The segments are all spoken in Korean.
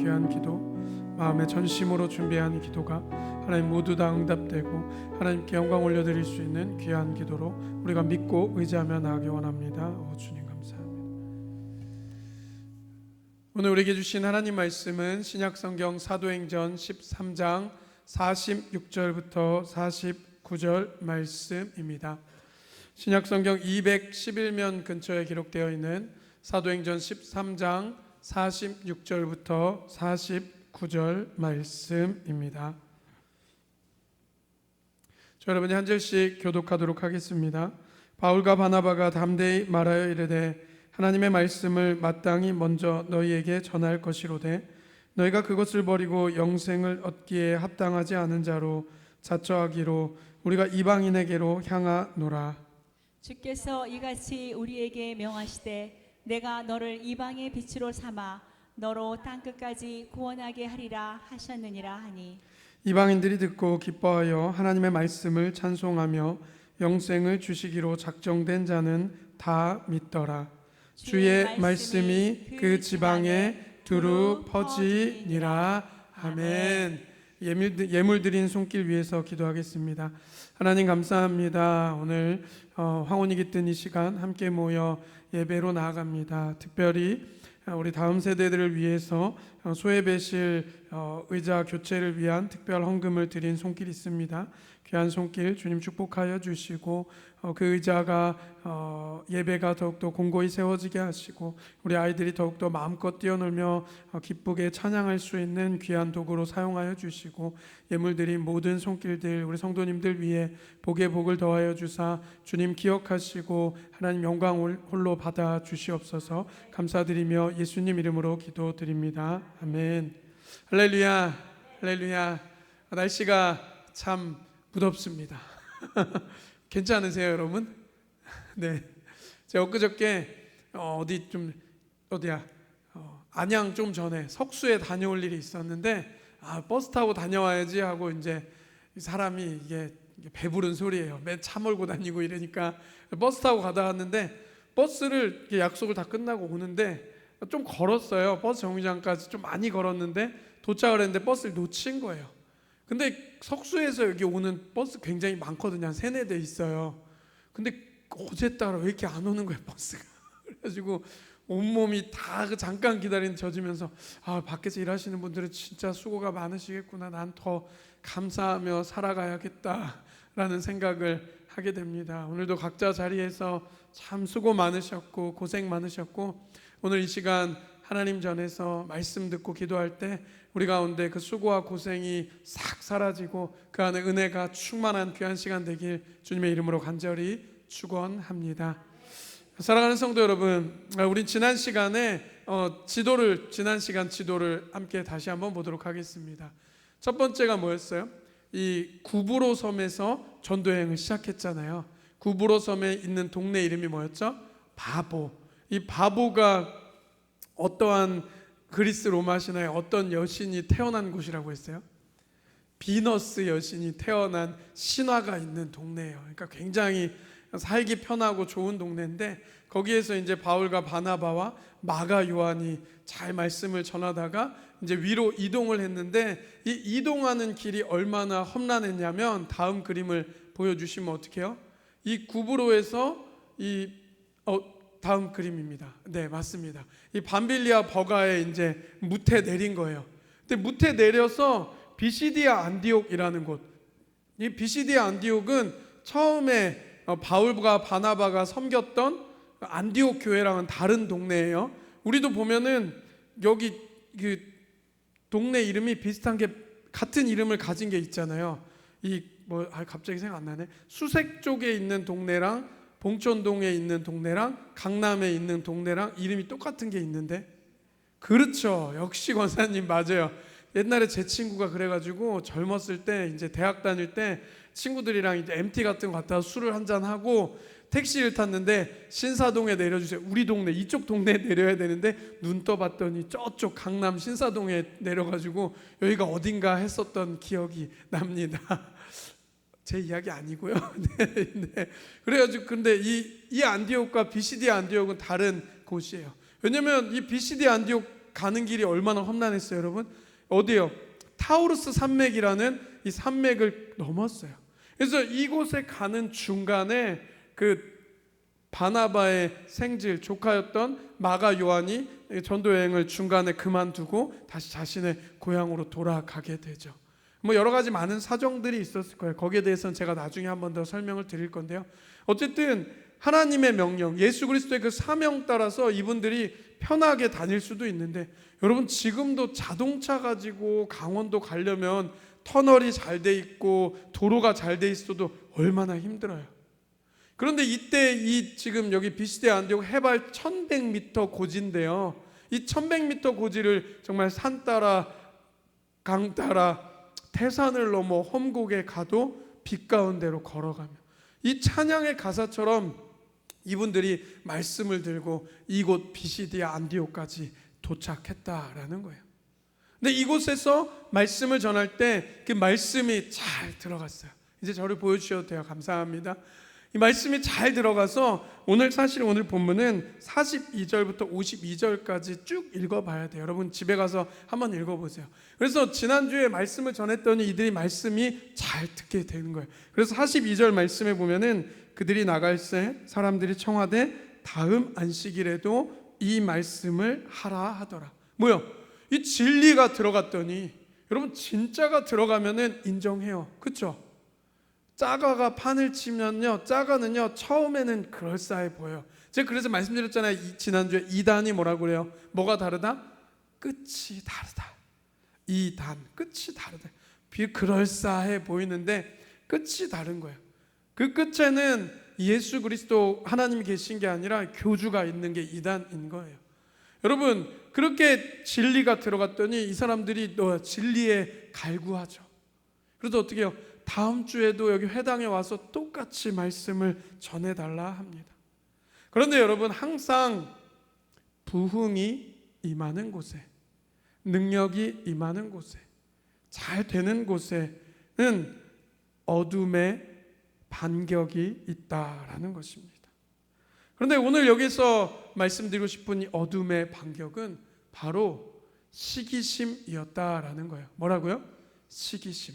귀한 기도, 마음의 전심으로 준비한 기도가 하나님 모두 다 응답되고 하나님께 영광 올려드릴 수 있는 귀한 기도로 우리가 믿고 의지하며 나아가기 원합니다. 주님 감사합니다. 오늘 우리에게 주신 하나님 말씀은 신약성경 사도행전 13장 46절부터 49절 말씀입니다. 신약성경 211면 근처에 기록되어 있는 사도행전 13장 46절부터 49절 말씀입니다. 여러분이 한 절씩 교독하도록 하겠습니다. 바울과 바나바가 담대히 말하여 이르되 하나님의 말씀을 마땅히 먼저 너희에게 전할 것이로되 너희가 그것을 버리고 영생을 얻기에 합당하지 않은 자로 자처하기로 우리가 이방인에게로 향하노라. 주께서 이같이 우리에게 명하시되 내가 너를 이방의 빛으로 삼아 너로 땅끝까지 구원하게 하리라 하셨느니라 하니, 이방인들이 듣고 기뻐하여 하나님의 말씀을 찬송하며 영생을 주시기로 작정된 자는 다 믿더라. 주의 말씀이 그 지방에 두루 퍼지니라. 아멘. 예물 드린 손길 위에서 기도하겠습니다. 하나님 감사합니다. 오늘 황혼이 깃든 이 시간 함께 모여 예배로 나아갑니다. 특별히 우리 다음 세대들을 위해서 소외배실 의자 교체를 위한 특별 헌금을 드린 손길이 있습니다. 귀한 손길 주님 축복하여 주시고 그 의자가 예배가 더욱더 공고히 세워지게 하시고 우리 아이들이 더욱더 마음껏 뛰어놀며 기쁘게 찬양할 수 있는 귀한 도구로 사용하여 주시고 예물드린 모든 손길들 우리 성도님들 위해 복에 복을 더하여 주사 주님 기억하시고 하나님 영광 홀로 받아 주시옵소서. 감사드리며 예수님 이름으로 기도드립니다. 아멘. 할렐루야. 할렐루야. 날씨가 참 무덥습니다. 괜찮으세요, 여러분? 네. 제가 엊그저께 안양 좀 전에 석수에 다녀올 일이 있었는데 버스 타고 다녀와야지 하고 이제 사람이 이게 배부른 소리예요. 맨 차 몰고 다니고 이러니까 버스 타고 가다 왔는데 버스를 약속을 다 끝나고 오는데 좀 걸었어요. 버스 정류장까지 좀 많이 걸었는데 도착을 했는데 버스를 놓친 거예요. 근데 석수에서 여기 오는 버스 굉장히 많거든요. 한 3-4대 있어요. 근데 어제 따라 왜 이렇게 안 오는 거예요, 버스가. 그래가지고 온몸이 다 잠깐 기다리는 젖으면서 밖에서 일하시는 분들은 진짜 수고가 많으시겠구나. 난 더 감사하며 살아가야겠다라는 생각을 하게 됩니다. 오늘도 각자 자리에서 참 수고 많으셨고 고생 많으셨고 오늘 이 시간 하나님 전에서 말씀 듣고 기도할 때 우리 가운데 그 수고와 고생이 싹 사라지고 그 안에 은혜가 충만한 귀한 시간 되길 주님의 이름으로 간절히 축원합니다. 사랑하는 성도 여러분, 우리 지난 시간에 지난 시간 지도를 함께 다시 한번 보도록 하겠습니다. 첫 번째가 뭐였어요? 이 구브로 섬에서 전도여행을 시작했잖아요. 구브로 섬에 있는 동네 이름이 뭐였죠? 바보. 이 바보가 어떠한 그리스 로마 신화에 어떤 여신이 태어난 곳이라고 했어요? 비너스 여신이 태어난 신화가 있는 동네예요. 그러니까 굉장히 살기 편하고 좋은 동네인데 거기에서 이제 바울과 바나바와 마가 요한이 잘 말씀을 전하다가 이제 위로 이동을 했는데 이 이동하는 길이 얼마나 험난했냐면 다음 그림을 보여주시면 어떡해요? 이 구브로에서 다음 그림입니다. 네, 맞습니다. 이 밤빌리아 버가에 이제 무태 내린 거예요. 근데 무태 내려서 비시디아 안디옥이라는 곳. 이 비시디아 안디옥은 처음에 바울과 바나바가 섬겼던 안디옥 교회랑은 다른 동네예요. 우리도 보면은 여기 그 동네 이름이 비슷한 게 같은 이름을 가진 게 있잖아요. 갑자기 생각 안 나네. 수색 쪽에 있는 동네랑 봉천동에 있는 동네랑 강남에 있는 동네랑 이름이 똑같은 게 있는데, 그렇죠. 역시 권사님 맞아요. 옛날에 제 친구가 그래가지고 젊었을 때 이제 대학 다닐 때 친구들이랑 이제 MT 같은 거 갔다가 술을 한잔 하고 택시를 탔는데 신사동에 내려주세요. 우리 동네 이쪽 동네에 내려야 되는데 눈 떠봤더니 저쪽 강남 신사동에 내려가지고 여기가 어딘가 했었던 기억이 납니다. 제 이야기 아니고요. 네. 그래가지고 근데 이 안디옥과 비시디 안디옥은 다른 곳이에요. 왜냐면 이 비시디 안디옥 가는 길이 얼마나 험난했어요, 여러분? 어디요? 타우루스 산맥이라는 이 산맥을 넘었어요. 그래서 이곳에 가는 중간에 그 바나바의 생질 조카였던 마가 요한이 전도 여행을 중간에 그만두고 다시 자신의 고향으로 돌아가게 되죠. 뭐 여러 가지 많은 사정들이 있었을 거예요. 거기에 대해서는 제가 나중에 한 번 더 설명을 드릴 건데요. 어쨌든 하나님의 명령, 예수 그리스도의 그 사명 따라서 이분들이 편하게 다닐 수도 있는데, 여러분 지금도 자동차 가지고 강원도 가려면 터널이 잘 돼 있고 도로가 잘 돼 있어도 얼마나 힘들어요. 그런데 이때 이 지금 여기 비시대 안디옥 해발 1100m 고지인데요. 이 1100m 고지를 정말 산 따라 강 따라 태산을 넘어 험곡에 가도 빛 가운데로 걸어가며, 이 찬양의 가사처럼 이분들이 말씀을 들고 이곳 비시디아 안디옥까지 도착했다라는 거예요. 근데 이곳에서 말씀을 전할 때 그 말씀이 잘 들어갔어요. 이제 저를 보여주셔도 돼요. 감사합니다. 이 말씀이 잘 들어가서 오늘 본문은 42절부터 52절까지 쭉 읽어봐야 돼요. 여러분 집에 가서 한번 읽어보세요. 그래서 지난주에 말씀을 전했더니 이들이 말씀이 잘 듣게 되는 거예요. 그래서 42절 말씀에 보면은 그들이 나갈새 사람들이 청하되 다음 안식일에도 이 말씀을 하라 하더라. 뭐요? 이 진리가 들어갔더니, 여러분 진짜가 들어가면은 인정해요. 그렇죠? 짜가가 판을 치면요, 짜가는요 처음에는 그럴싸해 보여요. 제가 그래서 말씀드렸잖아요. 지난주에 2단이 뭐라고 그래요? 뭐가 다르다? 끝이 다르다. 2단 끝이 다르다. 그럴싸해 보이는데 끝이 다른 거예요. 그 끝에는 예수 그리스도 하나님이 계신 게 아니라 교주가 있는 게 2단인 거예요. 여러분 그렇게 진리가 들어갔더니 이 사람들이 진리에 갈구하죠. 그래서 어떻게 해요? 다음 주에도 여기 회당에 와서 똑같이 말씀을 전해달라 합니다. 그런데 여러분 항상 부흥이 임하는 곳에, 능력이 임하는 곳에, 잘 되는 곳에는 어둠의 반격이 있다라는 것입니다. 그런데 오늘 여기서 말씀드리고 싶은 이 어둠의 반격은 바로 시기심이었다라는 거예요. 뭐라고요? 시기심.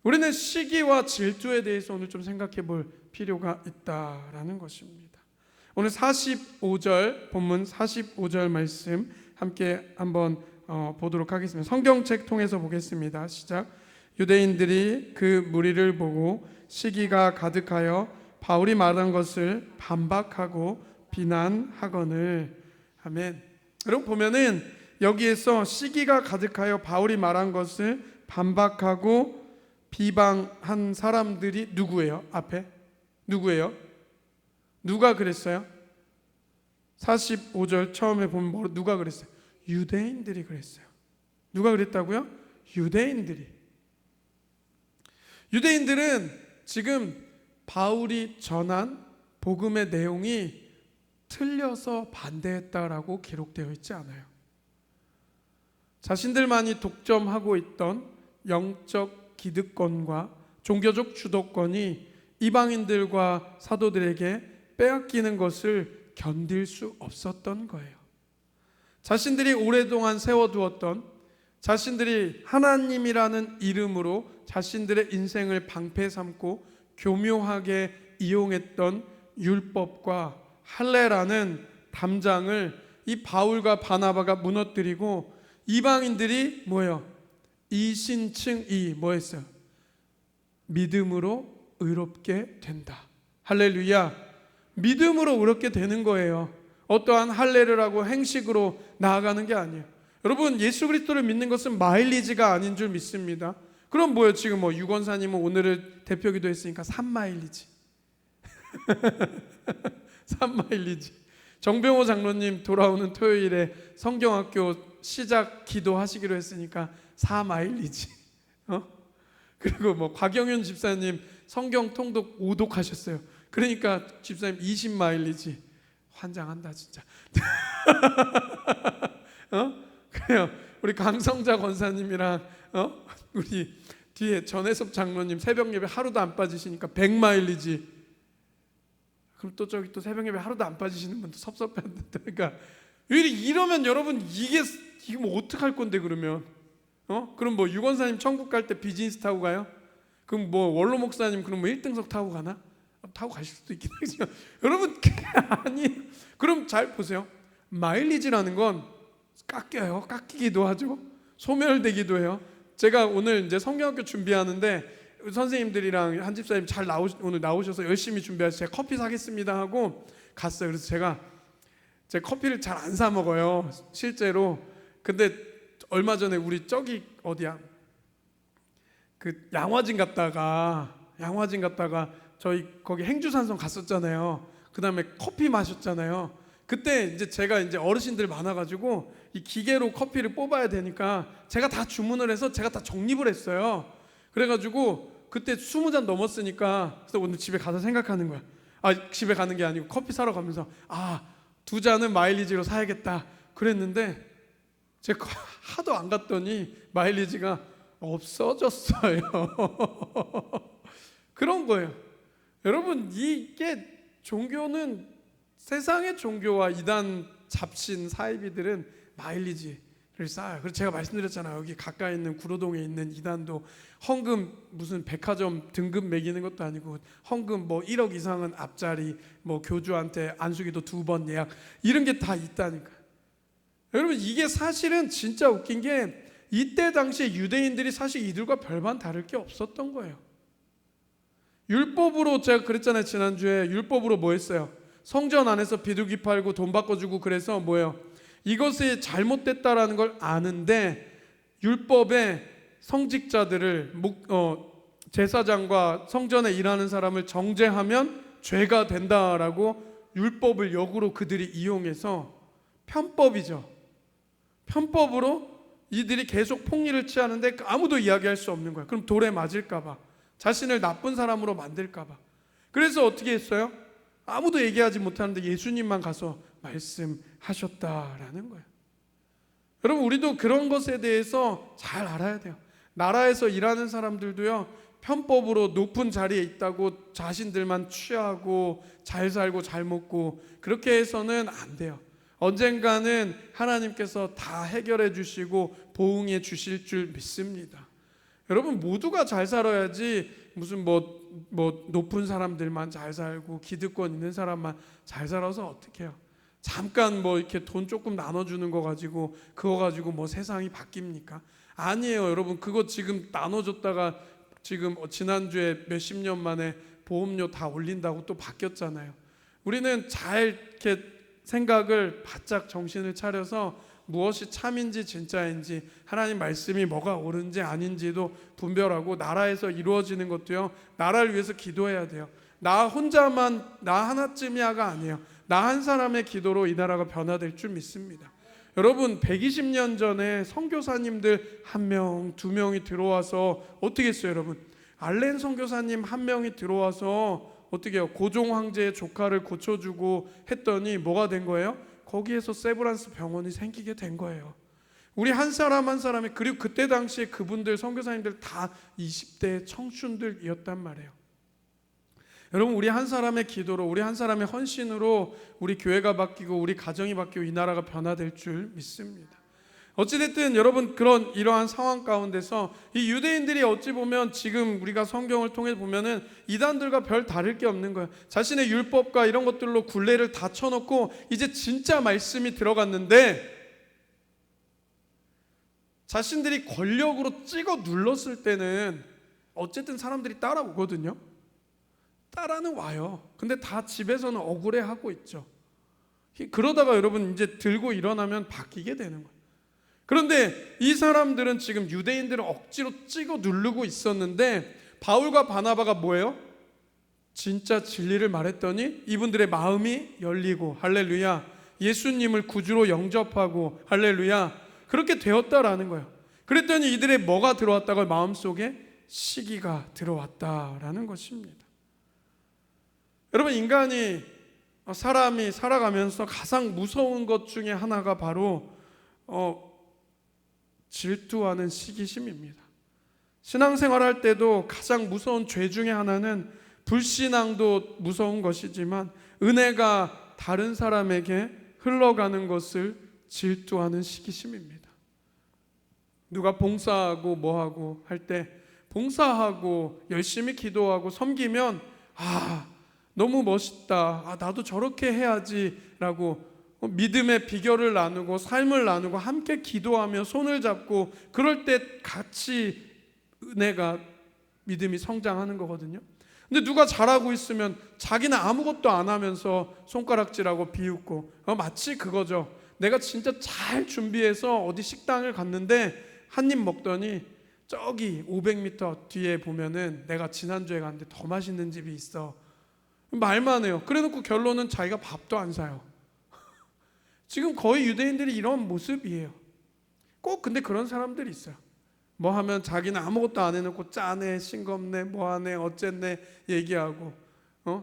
우리는 시기와 질투에 대해서 오늘 좀 생각해 볼 필요가 있다라는 것입니다. 오늘 45절 본문 45절 말씀 함께 한번 보도록 하겠습니다. 성경책 통해서 보겠습니다. 시작. 유대인들이 그 무리를 보고 시기가 가득하여 바울이 말한 것을 반박하고 비난하거늘. 아멘. 여러분 보면은 여기에서 시기가 가득하여 바울이 말한 것을 반박하고 비방한 사람들이 누구예요? 앞에 누구예요? 누가 그랬어요? 45절 처음에 보면 누가 그랬어요? 유대인들이 그랬어요. 누가 그랬다고요? 유대인들이. 유대인들은 지금 바울이 전한 복음의 내용이 틀려서 반대했다라고 기록되어 있지 않아요. 자신들만이 독점하고 있던 영적 기득권과 종교적 주도권이 이방인들과 사도들에게 빼앗기는 것을 견딜 수 없었던 거예요. 자신들이 오랫동안 세워두었던, 자신들이 하나님이라는 이름으로 자신들의 인생을 방패 삼고 교묘하게 이용했던 율법과 할례라는 담장을 이 바울과 바나바가 무너뜨리고, 이방인들이 뭐예요? 이신층이 뭐였어요? 믿음으로 의롭게 된다. 할렐루야. 믿음으로 의롭게 되는 거예요. 어떠한 할례를 하고 행식으로 나아가는 게 아니에요. 여러분 예수 그리스도를 믿는 것은 마일리지가 아닌 줄 믿습니다. 그럼 뭐예요? 지금 유권사님은 오늘을 대표 기도했으니까 3마일리지 3마일리지. 정병호 장로님 돌아오는 토요일에 성경학교 시작 기도하시기로 했으니까 4마일리지. 그리고 곽영윤 집사님 성경 통독 5독 하셨어요. 그러니까 집사님 20마일리지. 환장한다 진짜. 그래요. 우리 강성자 권사님이랑 우리 뒤에 전혜섭 장로님 새벽 예배 하루도 안 빠지시니까 100마일리지. 그럼 또 저기 또 새벽 예배 하루도 안 빠지시는 분도 섭섭한데, 그러니까 이러면 여러분 이게 뭐 어떡할 건데 그러면? 그럼 뭐 유권사님 천국 갈 때 비즈니스 타고 가요? 그럼 뭐 원로 목사님 그럼 뭐 1등석 타고 가나? 타고 가실 수도 있긴 하지만 여러분 아니 그럼 잘 보세요. 마일리지라는 건 깎여요. 깎이기도 하죠. 소멸되기도 해요. 제가 오늘 이제 성경학교 준비하는데 선생님들이랑 한 집사님 오늘 나오셔서 열심히 준비해서 제가 커피 사겠습니다 하고 갔어요. 그래서 제가 커피를 잘 안 사 먹어요 실제로. 근데 얼마 전에 우리 저기 어디야 그 양화진 갔다가 저희 거기 행주산성 갔었잖아요. 그 다음에 커피 마셨잖아요. 그때 이제 제가 이제 어르신들 많아가지고 이 기계로 커피를 뽑아야 되니까 제가 다 주문을 해서 제가 다 적립을 했어요. 그래가지고 그때 20잔 넘었으니까 그래서 오늘 집에 가서 생각하는 거야. 집에 가는 게 아니고 커피 사러 가면서 2잔은 마일리지로 사야겠다 그랬는데 제가 하도 안 갔더니 마일리지가 없어졌어요. 그런 거예요. 여러분 이게 종교는 세상의 종교와 이단 잡신 사이비들은 마일리지를 쌓아요. 그래서 제가 말씀드렸잖아요. 여기 가까이 있는 구로동에 있는 이단도 헌금 무슨 백화점 등급 매기는 것도 아니고 헌금 뭐 1억 이상은 앞자리 뭐 교주한테 안수기도 2번 예약 이런 게 다 있다니까. 여러분 이게 사실은 진짜 웃긴 게 이때 당시에 유대인들이 사실 이들과 별반 다를 게 없었던 거예요. 율법으로 제가 그랬잖아요. 지난주에 율법으로 뭐 했어요? 성전 안에서 비둘기 팔고 돈 바꿔주고 그래서 뭐예요? 이것이 잘못됐다라는 걸 아는데 율법에 성직자들을 제사장과 성전에 일하는 사람을 정죄하면 죄가 된다라고 율법을 역으로 그들이 이용해서 편법이죠. 편법으로 이들이 계속 폭리를 취하는데 아무도 이야기할 수 없는 거야. 그럼 돌에 맞을까 봐. 자신을 나쁜 사람으로 만들까 봐. 그래서 어떻게 했어요? 아무도 얘기하지 못하는데 예수님만 가서 말씀하셨다라는 거예요. 여러분 우리도 그런 것에 대해서 잘 알아야 돼요. 나라에서 일하는 사람들도요 편법으로 높은 자리에 있다고 자신들만 취하고 잘 살고 잘 먹고 그렇게 해서는 안 돼요. 언젠가는 하나님께서 다 해결해 주시고 보응해 주실 줄 믿습니다. 여러분 모두가 잘 살아야지 무슨 뭐 높은 사람들만 잘 살고 기득권 있는 사람만 잘 살아서 어떡해요? 잠깐 뭐 이렇게 돈 조금 나눠주는 거 가지고 그거 가지고 뭐 세상이 바뀝니까? 아니에요. 여러분 그거 지금 나눠줬다가 지금 지난주에 몇십 년 만에 보험료 다 올린다고 또 바뀌었잖아요. 우리는 잘 이렇게 생각을 바짝 정신을 차려서 무엇이 참인지 진짜인지 하나님 말씀이 뭐가 옳은지 아닌지도 분별하고 나라에서 이루어지는 것도요 나라를 위해서 기도해야 돼요. 나 하나쯤이야가 아니에요. 나 한 사람의 기도로 이 나라가 변화될 줄 믿습니다. 여러분 120년 전에 선교사님들 1명, 2명이 들어와서 어떻게 했어요 여러분? 알렌 선교사님 1명이 들어와서 어떻게 해요? 고종 황제의 조카를 고쳐주고 했더니 뭐가 된 거예요? 거기에서 세브란스 병원이 생기게 된 거예요. 우리 한 사람 한 사람이 그리고 그때 당시에 그분들 선교사님들 다 20대 청춘들이었단 말이에요. 여러분 우리 한 사람의 기도로 우리 한 사람의 헌신으로 우리 교회가 바뀌고 우리 가정이 바뀌고 이 나라가 변화될 줄 믿습니다. 어찌됐든 여러분 이러한 상황 가운데서 이 유대인들이 어찌 보면 지금 우리가 성경을 통해 보면은 이단들과 별 다를 게 없는 거예요. 자신의 율법과 이런 것들로 굴레를 다 쳐놓고 이제 진짜 말씀이 들어갔는데 자신들이 권력으로 찍어 눌렀을 때는 어쨌든 사람들이 따라오거든요. 따라는 와요. 근데 다 집에서는 억울해하고 있죠. 그러다가 여러분 이제 들고 일어나면 바뀌게 되는 거예요. 그런데 이 사람들은 지금 유대인들을 억지로 찍어 누르고 있었는데 바울과 바나바가 뭐예요? 진짜 진리를 말했더니 이분들의 마음이 열리고 할렐루야 예수님을 구주로 영접하고 할렐루야 그렇게 되었다라는 거예요. 그랬더니 이들의 뭐가 들어왔다고 마음속에 시기가 들어왔다라는 것입니다. 여러분 인간이 사람이 살아가면서 가장 무서운 것 중에 하나가 바로 질투하는 시기심입니다. 신앙생활할 때도 가장 무서운 죄 중에 하나는 불신앙도 무서운 것이지만 은혜가 다른 사람에게 흘러가는 것을 질투하는 시기심입니다. 누가 봉사하고 뭐하고 할 때 봉사하고 열심히 기도하고 섬기면 너무 멋있다, 나도 저렇게 해야지 라고 믿음의 비결을 나누고 삶을 나누고 함께 기도하며 손을 잡고 그럴 때 같이 은혜가 믿음이 성장하는 거거든요. 근데 누가 잘하고 있으면 자기는 아무것도 안 하면서 손가락질하고 비웃고 마치 그거죠. 내가 진짜 잘 준비해서 어디 식당을 갔는데 한 입 먹더니 저기 500m 뒤에 보면은 내가 지난주에 갔는데 더 맛있는 집이 있어. 말만 해요. 그래놓고 결론은 자기가 밥도 안 사요. 지금 거의 유대인들이 이런 모습이에요. 꼭 근데 그런 사람들이 있어요. 뭐 하면 자기는 아무것도 안 해놓고 짜네, 싱겁네, 뭐하네, 어쨌네 얘기하고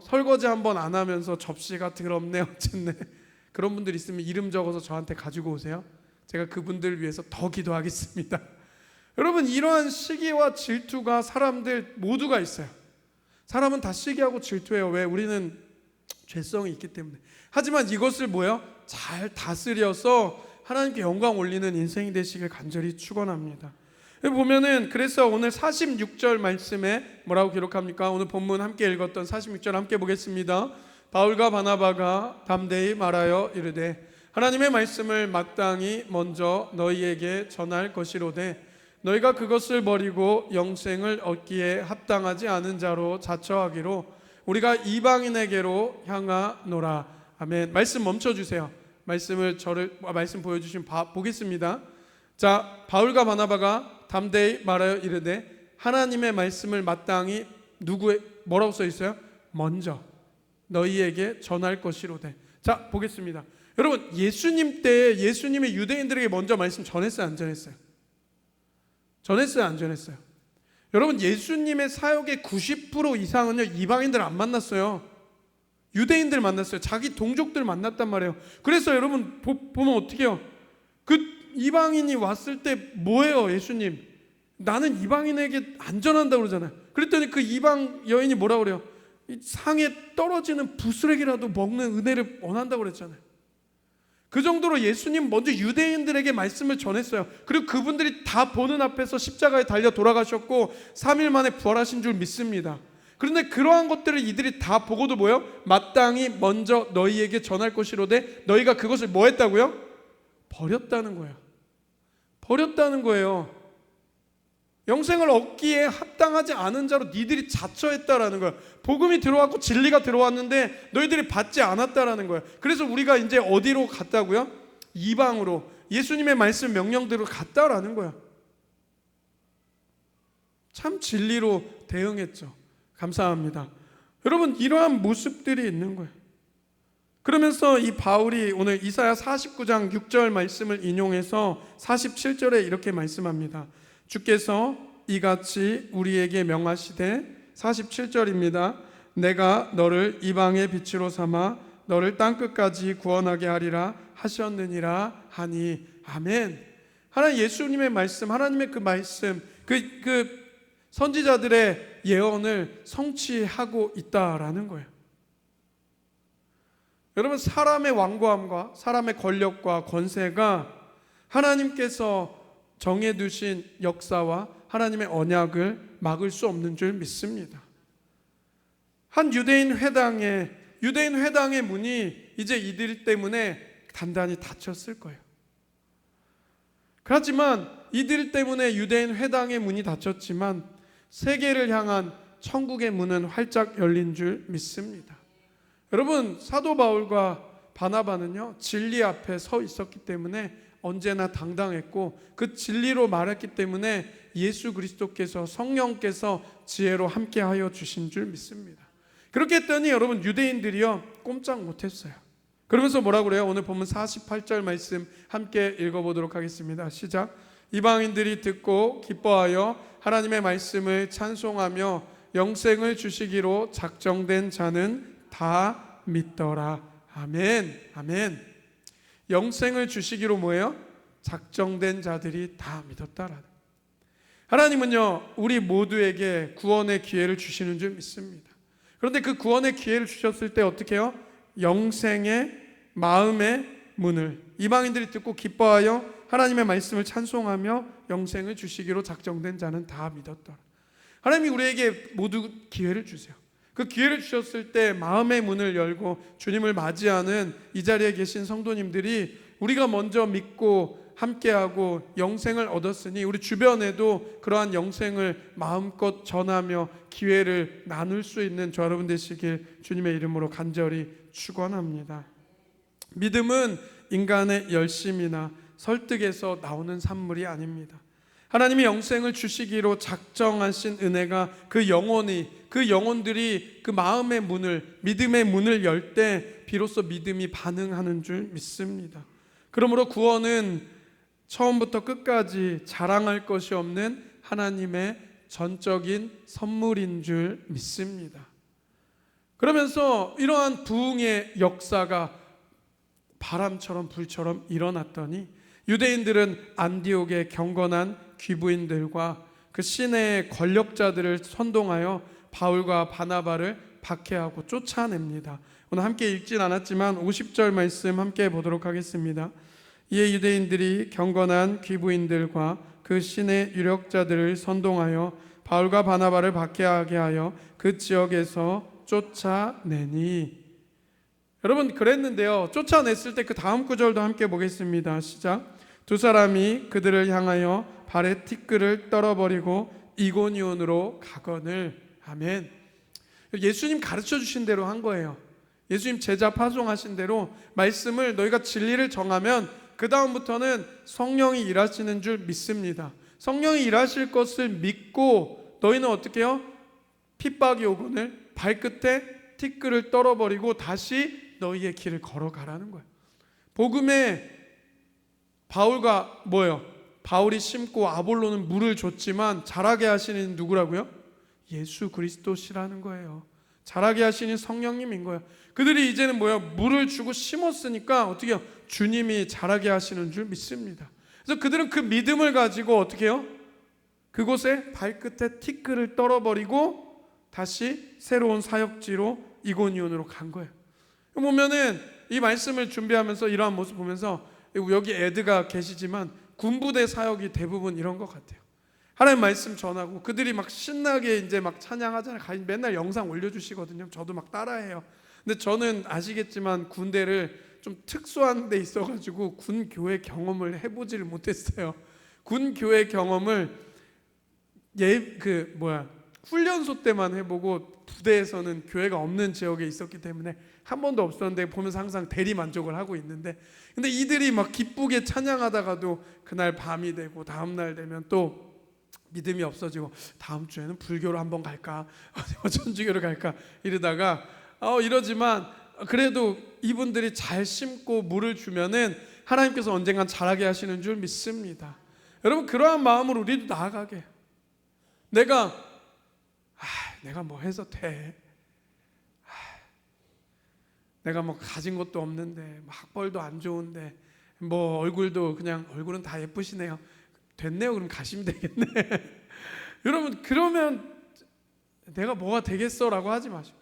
설거지 한번 안 하면서 접시가 더럽네, 어쨌네. 그런 분들 있으면 이름 적어서 저한테 가지고 오세요. 제가 그분들 위해서 더 기도하겠습니다. 여러분, 이러한 시기와 질투가 사람들 모두가 있어요. 사람은 다 시기하고 질투해요. 왜? 우리는 죄성이 있기 때문에. 하지만 이것을 잘 다스려서 하나님께 영광 올리는 인생이 되시길 간절히 축원합니다. 보면은 그래서 오늘 46절 말씀에 뭐라고 기록합니까? 오늘 본문 함께 읽었던 46절 함께 보겠습니다. 바울과 바나바가 담대히 말하여 이르되 하나님의 말씀을 마땅히 먼저 너희에게 전할 것이로되 너희가 그것을 버리고 영생을 얻기에 합당하지 않은 자로 자처하기로 우리가 이방인에게로 향하노라. 아멘. 말씀 멈춰주세요. 말씀 보여주시면 보겠습니다. 자, 바울과 바나바가 담대히 말하여 이르되 하나님의 말씀을 마땅히 뭐라고 써 있어요? 먼저 너희에게 전할 것이로되. 자, 보겠습니다. 여러분, 예수님 때 예수님이 유대인들에게 먼저 말씀 전했어요, 안 전했어요? 전했어요, 안 전했어요? 여러분, 예수님의 사역의 90% 이상은요 이방인들 안 만났어요. 유대인들 만났어요. 자기 동족들 만났단 말이에요. 그래서 여러분 보면 어떻게 해요? 그 이방인이 왔을 때 뭐예요? 예수님, 나는 이방인에게 안 전한다고 그러잖아요. 그랬더니 그 이방 여인이 뭐라고 그래요? 상에 떨어지는 부스레기라도 먹는 은혜를 원한다고 그랬잖아요. 그 정도로 예수님 먼저 유대인들에게 말씀을 전했어요. 그리고 그분들이 다 보는 앞에서 십자가에 달려 돌아가셨고 3일 만에 부활하신 줄 믿습니다. 그런데 그러한 것들을 이들이 다 보고도 마땅히 먼저 너희에게 전할 것이로되 너희가 그것을 뭐 했다고요? 버렸다는 거예요. 버렸다는 거예요. 영생을 얻기에 합당하지 않은 자로 니들이 자처했다라는 거예요. 복음이 들어왔고 진리가 들어왔는데 너희들이 받지 않았다라는 거예요. 그래서 우리가 이제 어디로 갔다고요? 이방으로, 예수님의 말씀 명령대로 갔다라는 거예요. 참 진리로 대응했죠. 감사합니다. 여러분, 이러한 모습들이 있는 거예요. 그러면서 이 바울이 오늘 이사야 49장 6절 말씀을 인용해서 47절에 이렇게 말씀합니다. 주께서 이같이 우리에게 명하시되 47절입니다. 내가 너를 이방의 빛으로 삼아 너를 땅끝까지 구원하게 하리라 하셨느니라 하니. 아멘. 하나님 예수님의 말씀, 하나님의 그 말씀, 그 선지자들의 예언을 성취하고 있다라는 거예요. 여러분, 사람의 완고함과 사람의 권력과 권세가 하나님께서 정해두신 역사와 하나님의 언약을 막을 수 없는 줄 믿습니다. 한 유대인 회당의 문이 이제 이들 때문에 단단히 닫혔을 거예요. 하지만 이들 때문에 유대인 회당의 문이 닫혔지만 세계를 향한 천국의 문은 활짝 열린 줄 믿습니다. 여러분, 사도 바울과 바나바는요 진리 앞에 서 있었기 때문에 언제나 당당했고 그 진리로 말했기 때문에 예수 그리스도께서, 성령께서 지혜로 함께하여 주신 줄 믿습니다. 그렇게 했더니 여러분, 유대인들이요 꼼짝 못했어요. 그러면서 뭐라고 그래요? 오늘 보면 48절 말씀 함께 읽어보도록 하겠습니다. 시작. 이방인들이 듣고 기뻐하여 하나님의 말씀을 찬송하며 영생을 주시기로 작정된 자는 다 믿더라. 아멘. 아멘. 영생을 주시기로 뭐예요? 작정된 자들이 다 믿었다라는. 하나님은요 우리 모두에게 구원의 기회를 주시는 줄 믿습니다. 그런데 그 구원의 기회를 주셨을 때 어떻게 해요? 영생의 마음에 문을 이방인들이 듣고 기뻐하여 하나님의 말씀을 찬송하며 영생을 주시기로 작정된 자는 다 믿었더라. 하나님이 우리에게 모두 기회를 주세요. 그 기회를 주셨을 때 마음의 문을 열고 주님을 맞이하는 이 자리에 계신 성도님들이 우리가 먼저 믿고 함께하고 영생을 얻었으니 우리 주변에도 그러한 영생을 마음껏 전하며 기회를 나눌 수 있는 저 여러분 되시길 주님의 이름으로 간절히 축원합니다. 믿음은 인간의 열심이나 설득에서 나오는 산물이 아닙니다. 하나님이 영생을 주시기로 작정하신 은혜가 그 영혼들이 그 마음의 문을, 믿음의 문을 열 때 비로소 믿음이 반응하는 줄 믿습니다. 그러므로 구원은 처음부터 끝까지 자랑할 것이 없는 하나님의 전적인 선물인 줄 믿습니다. 그러면서 이러한 부흥의 역사가 바람처럼 불처럼 일어났더니 유대인들은 안디옥의 경건한 귀부인들과 그 시내의 권력자들을 선동하여 바울과 바나바를 박해하고 쫓아냅니다. 오늘 함께 읽진 않았지만 50절 말씀 함께 보도록 하겠습니다. 이에 유대인들이 경건한 귀부인들과 그 시내 유력자들을 선동하여 바울과 바나바를 박해하게 하여 그 지역에서 쫓아내니. 여러분 그랬는데요, 쫓아냈을 때 그 다음 구절도 함께 보겠습니다. 시작. 두 사람이 그들을 향하여 발에 티끌을 떨어버리고 이고니온으로 가거늘. 아멘. 예수님 가르쳐 주신 대로 한 거예요. 예수님 제자 파송하신 대로 말씀을 너희가 진리를 정하면 그 다음부터는 성령이 일하시는 줄 믿습니다. 성령이 일하실 것을 믿고 너희는 어떻게 해요? 핍박이 오거늘 발끝에 티끌을 떨어버리고 다시 너희의 길을 걸어가라는 거예요. 복음에 바울과 뭐예요? 바울이 심고 아볼로는 물을 줬지만 자라게 하시는 누구라고요? 예수 그리스도시라는 거예요. 자라게 하시는 성령님인 거예요. 그들이 이제는 뭐예요? 물을 주고 심었으니까 어떻게 해요? 주님이 자라게 하시는 줄 믿습니다. 그래서 그들은 그 믿음을 가지고 어떻게 해요? 그곳에 발끝에 티끌을 떨어버리고 다시 새로운 사역지로 이고니온으로 간 거예요. 보면은 이 말씀을 준비하면서 이러한 모습 보면서 여기 애드가 계시지만 군부대 사역이 대부분 이런 것 같아요. 하나님 말씀 전하고 그들이 막 신나게 이제 막 찬양하잖아요. 맨날 영상 올려주시거든요. 저도 막 따라해요. 근데 저는 아시겠지만 군대를 좀 특수한 데 있어가지고 군 교회 경험을 해보지를 못했어요. 군 교회 경험을 훈련소 때만 해보고 부대에서는 교회가 없는 지역에 있었기 때문에 한 번도 없었는데 보면서 항상 대리 만족을 하고 있는데, 근데 이들이 막 기쁘게 찬양하다가도 그날 밤이 되고 다음날 되면 또 믿음이 없어지고 다음 주에는 불교로 한번 갈까 천주교로 갈까 이러다가 이러지만 그래도 이분들이 잘 심고 물을 주면은 하나님께서 언젠간 자라게 하시는 줄 믿습니다. 여러분 그러한 마음으로 우리도 나아가게 해요. 내가 뭐 해서 돼. 내가 뭐 가진 것도 없는데 뭐 학벌도 안 좋은데 뭐 얼굴도 그냥 얼굴은 다 예쁘시네요. 됐네요. 그럼 가시면 되겠네. 여러분 그러면 내가 뭐가 되겠어라고 하지 마시고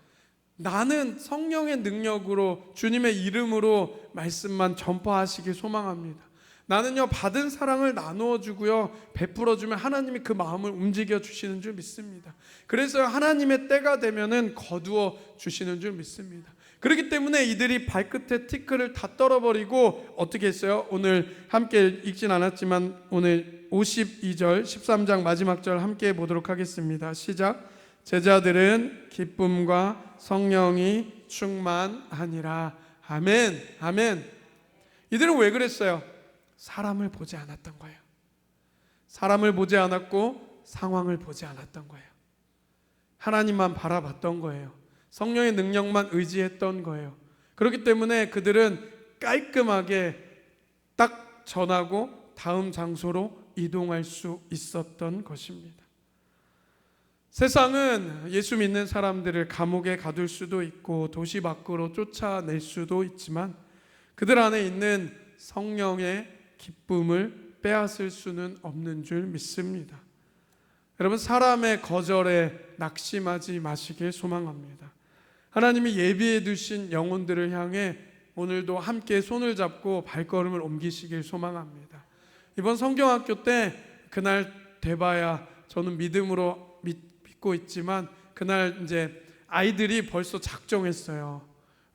나는 성령의 능력으로 주님의 이름으로 말씀만 전파하시길 소망합니다. 나는요 받은 사랑을 나누어 주고요 베풀어 주면 하나님이 그 마음을 움직여 주시는 줄 믿습니다. 그래서 하나님의 때가 되면은 거두어 주시는 줄 믿습니다. 그렇기 때문에 이들이 발끝에 티끌을 다 떨어버리고 어떻게 했어요? 오늘 함께 읽진 않았지만 오늘 52절 13장 마지막 절 함께 보도록 하겠습니다. 시작. 제자들은 기쁨과 성령이 충만하니라. 아멘. 아멘. 이들은 왜 그랬어요? 사람을 보지 않았던 거예요. 사람을 보지 않았고 상황을 보지 않았던 거예요. 하나님만 바라봤던 거예요. 성령의 능력만 의지했던 거예요. 그렇기 때문에 그들은 깔끔하게 딱 전하고 다음 장소로 이동할 수 있었던 것입니다. 세상은 예수 믿는 사람들을 감옥에 가둘 수도 있고 도시 밖으로 쫓아낼 수도 있지만 그들 안에 있는 성령의 기쁨을 빼앗을 수는 없는 줄 믿습니다. 여러분 사람의 거절에 낙심하지 마시길 소망합니다. 하나님이 예비해 두신 영혼들을 향해 오늘도 함께 손을 잡고 발걸음을 옮기시길 소망합니다. 이번 성경학교 때 그날 돼봐야 저는 믿음으로 믿고 있지만 그날 이제 아이들이 벌써 작정했어요.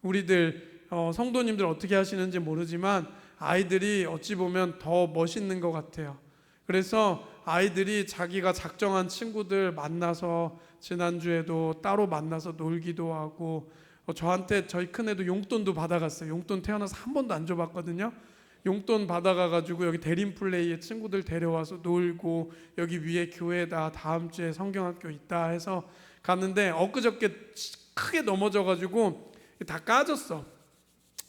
우리들 성도님들 어떻게 하시는지 모르지만 아이들이 어찌 보면 더 멋있는 것 같아요. 그래서 아이들이 자기가 작정한 친구들 만나서 지난주에도 따로 만나서 놀기도 하고 저한테 저희 큰애도 용돈도 받아갔어요. 용돈 태어나서 한 번도 안 줘봤거든요. 용돈 받아가가지고 여기 대림플레이에 친구들 데려와서 놀고 여기 위에 교회다 다음 주에 성경학교 있다 해서 갔는데 엊그저께 크게 넘어져가지고 다 까졌어.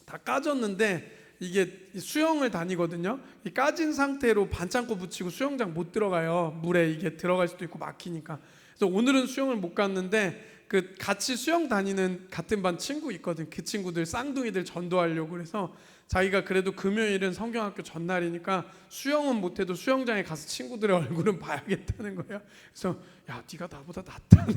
다 까졌는데 이게 수영을 다니거든요. 이 까진 상태로 반창고 붙이고 수영장 못 들어가요. 물에 이게 들어갈 수도 있고 막히니까. 그래서 오늘은 수영을 못 갔는데 그 같이 수영 다니는 같은 반 친구 있거든. 그 친구들 쌍둥이들 전도하려고 그래서 자기가 그래도 금요일은 성경학교 전날이니까 수영은 못해도 수영장에 가서 친구들의 얼굴은 봐야겠다는 거예요. 그래서 야 네가 나보다 낫다네.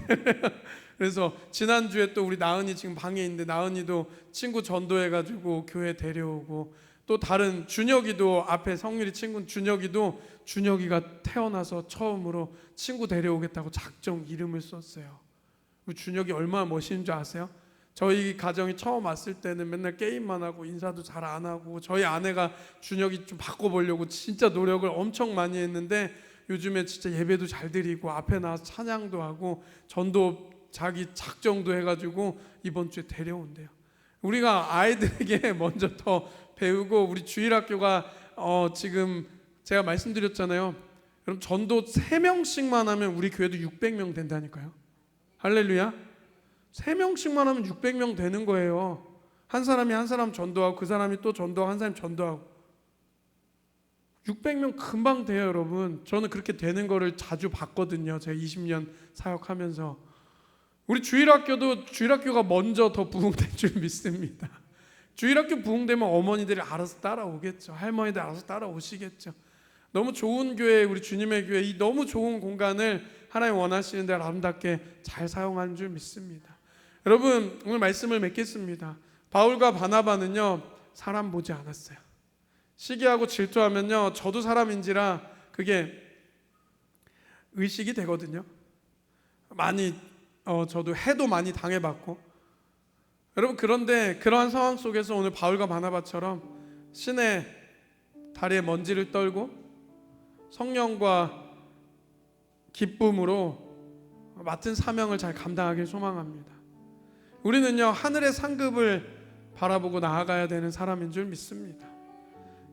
그래서 지난주에 또 우리 나은이 지금 방에 있는데 나은이도 친구 전도해가지고 교회 데려오고 또 다른 준혁이도 앞에 성률이 친구 준혁이가 태어나서 처음으로 친구 데려오겠다고 작정 이름을 썼어요. 준혁이 얼마나 멋있는 줄 아세요? 저희 가정이 처음 왔을 때는 맨날 게임만 하고 인사도 잘 안 하고 저희 아내가 준혁이 좀 바꿔보려고 진짜 노력을 엄청 많이 했는데 요즘에 진짜 예배도 잘 드리고 앞에 나와서 찬양도 하고 전도 자기 작정도 해가지고 이번 주에 데려온대요. 우리가 아이들에게 먼저 더 배우고 우리 주일학교가 지금 제가 말씀드렸잖아요. 여러분 전도 3명씩만 하면 우리 교회도 600명 된다니까요. 할렐루야. 3명씩만 하면 600명 되는 거예요. 한 사람이 한 사람 전도하고 그 사람이 또 전도하고 한 사람이 전도하고 600명 금방 돼요. 여러분 저는 그렇게 되는 거를 자주 봤거든요. 제가 20년 사역하면서 우리 주일학교가 먼저 더 부흥될 줄 믿습니다. 주일학교 부흥되면 어머니들이 알아서 따라오겠죠. 할머니들 알아서 따라오시겠죠. 너무 좋은 교회, 우리 주님의 교회, 이 너무 좋은 공간을 하나님 원하시는 대로 아름답게 잘 사용하는 줄 믿습니다. 여러분 오늘 말씀을 맺겠습니다. 바울과 바나바는요 사람 보지 않았어요. 시기하고 질투하면요 저도 사람인지라 그게 의식이 되거든요. 많이 저도 해도 많이 당해봤고 여러분 그런데 그러한 상황 속에서 오늘 바울과 바나바처럼 신의 다리에 먼지를 떨고 성령과 기쁨으로 맡은 사명을 잘 감당하길 소망합니다. 우리는요 하늘의 상급을 바라보고 나아가야 되는 사람인 줄 믿습니다.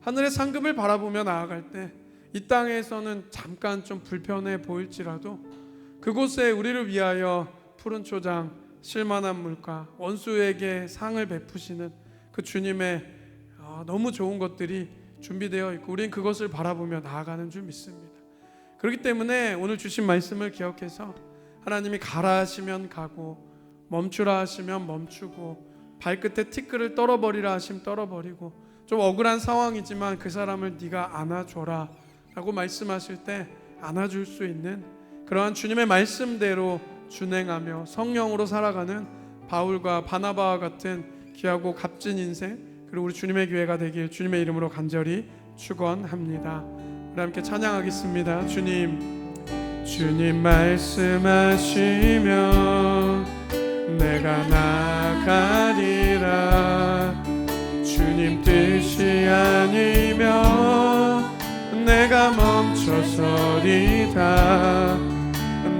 하늘의 상급을 바라보며 나아갈 때 이 땅에서는 잠깐 좀 불편해 보일지라도 그곳에 우리를 위하여 푸른 초장, 실만한 물가, 원수에게 상을 베푸시는 그 주님의 너무 좋은 것들이 준비되어 있고 우리는 그것을 바라보며 나아가는 줄 믿습니다. 그렇기 때문에 오늘 주신 말씀을 기억해서 하나님이 가라 하시면 가고 멈추라 하시면 멈추고 발끝에 티끌을 떨어버리라 하시면 떨어버리고 좀 억울한 상황이지만 그 사람을 네가 안아줘라 라고 말씀하실 때 안아줄 수 있는 그러한 주님의 말씀대로 준행하며 성령으로 살아가는 바울과 바나바와 같은 귀하고 값진 인생 그리고 우리 주님의 교회가 되길 주님의 이름으로 간절히 축원합니다. 우리 함께 찬양하겠습니다. 주님 말씀하시면 내가 나가리라. 주님 뜻이 아니면 내가 멈춰서리다.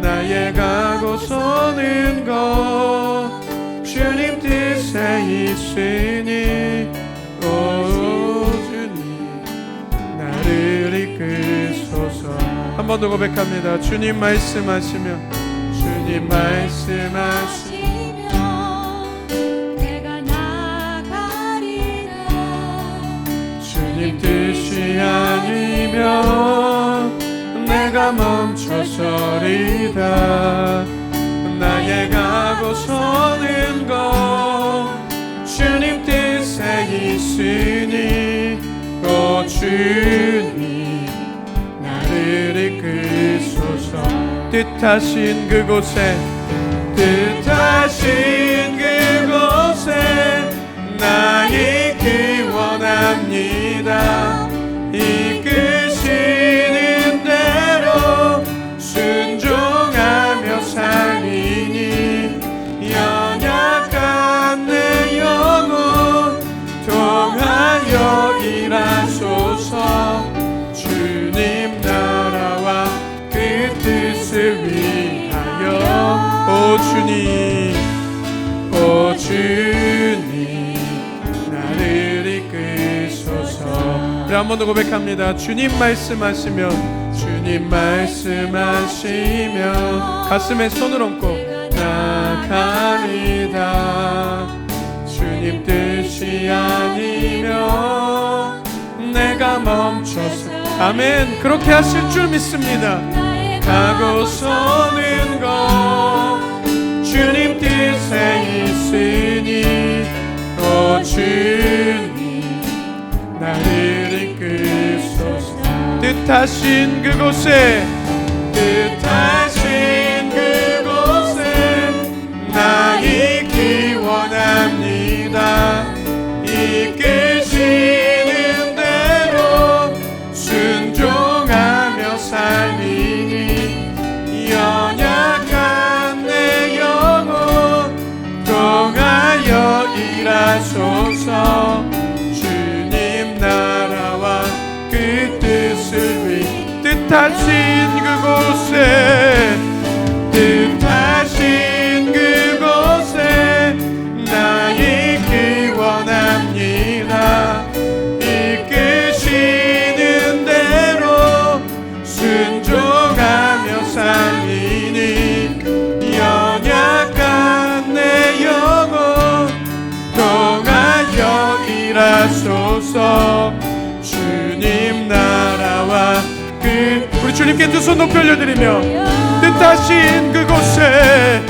나의 가고 서는 것 주님 뜻에 있으니 오 주님 나를 이끄소서. 한 번 더 고백합니다. 주님 말씀하시면 내가 나가리라. 주님 뜻이 아니면 내가 멈춰서리다. 나의 가고 서는 것 주님 뜻에 있으니 오 주님 나를 이끄소서. 뜻하신 그곳에 나 감사합니다. 이끄시는 대로 순종하며 살리니 연약한 내 영혼 통하여 일하소서. 주님 나라와 그 뜻을 위하여 오 주님 오 주님 나를 이끄소서. 우리 한 번 더 고백합니다. 주님 말씀하시면 주님 말씀하시면 가슴에 손을 얹고 나가리다. 주님 뜻이 아니면 내가 멈춰서 아멘. 그렇게 하실 줄 믿습니다. 가고 서는 것 주님 뜻에 있으니 오 주님 나를 이끄소서. 뜻하신 그곳에 뜻하신 그곳에 나 있기 원합니다. 이끄시는 대로 순종하며 살리니 연약한 내 영혼 통하여 일하소서. 주님 나라와 그 뜻을 위해 뜻하신 그곳에 뜻하신 그곳에 나 있기 원합니다. 이끄시는 대로 순종하며 살리니 연약한 내 영혼 통하여 일하소서. 주님 나라와 그 우리 주님께 두 손 높이 올려드리며 뜻하신 그곳에